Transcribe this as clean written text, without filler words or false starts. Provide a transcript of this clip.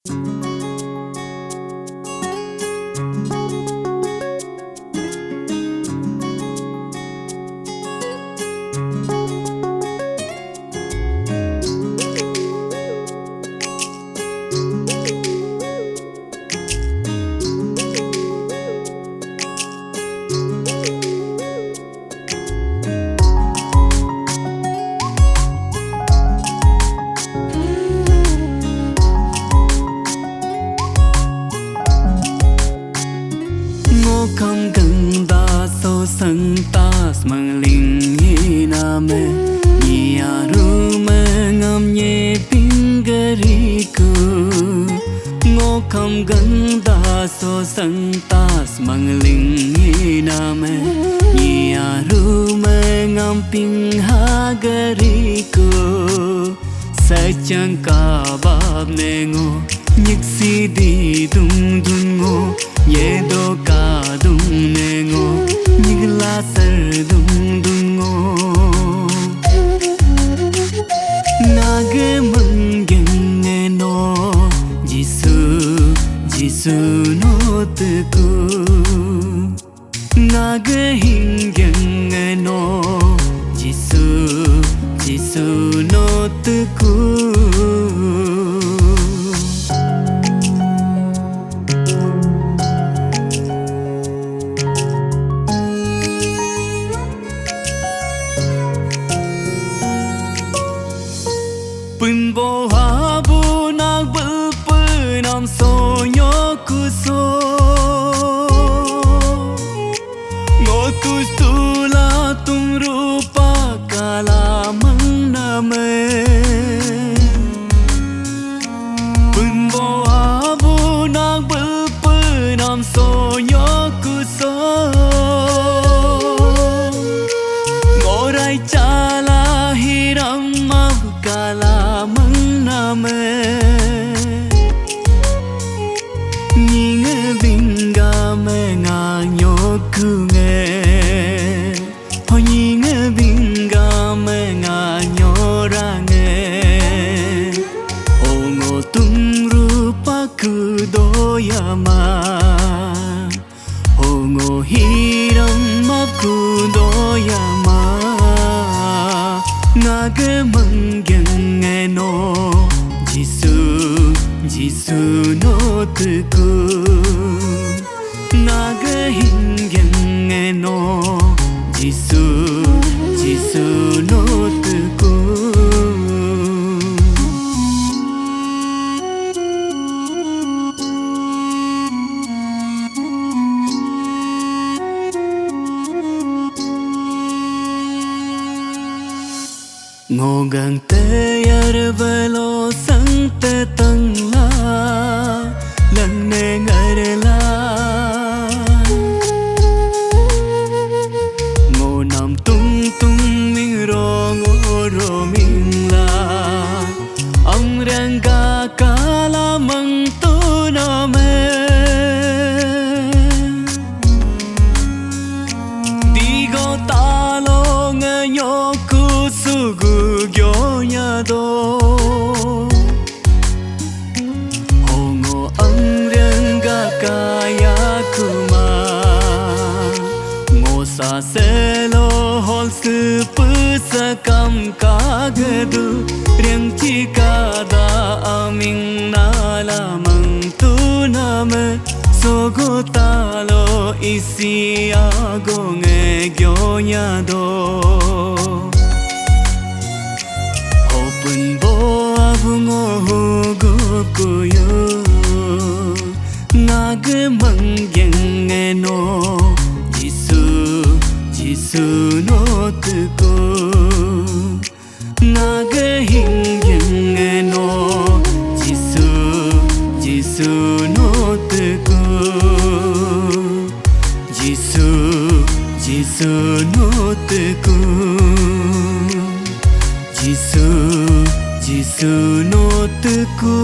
Không cần ta so sánh ta mang linh như nam nhia ru mà ngam nhẹ pingariku ngô không cần ta so sánh ta mang linh như nam nhia ru mà ngam pingariku sa chang ka bab ne ngô nhức si đi dung dung ngô ye do ka dung ne ngô nhức la sar dung dung ngô nag mang gen ne no jisu no te ku nag hin gen ne no jisu no te ku Pun bo ha bu nang bul pun am so nyo ku so ngo tu tu la tum rupa kala mang na me Pun bo ha bu nang bul pun am so nyo ku so ngo rai chala hiram ab kala mang nam nhìn binga me nga nyoku nge ho nhìn binga me nga nyora nge o ngo tum rupa kudoyama o ngo hiram ma kudoyama nag mang gen no jisu no te ku nag hin gen no jisu no te ku ngô gang te yar velo sang te tang la lang ne ngar la ngô nam tung tung minh ro minh la ang rang ga kala mang tu na me đi go ta lo nghe nhô ku su gu gyo nya do ho ngo ang rang ga kaya kuma ngo sa se lo hol su pu sa kam ka ga du riang chi ka da aming na la mang tu na me so go ta lo isi a go nge gyo nya do Pun bo abu ngo hu gu ku yo nag mang gen no jisu no te ku nag hin gen no jisu no te ku jisu no te ku jisu no te ku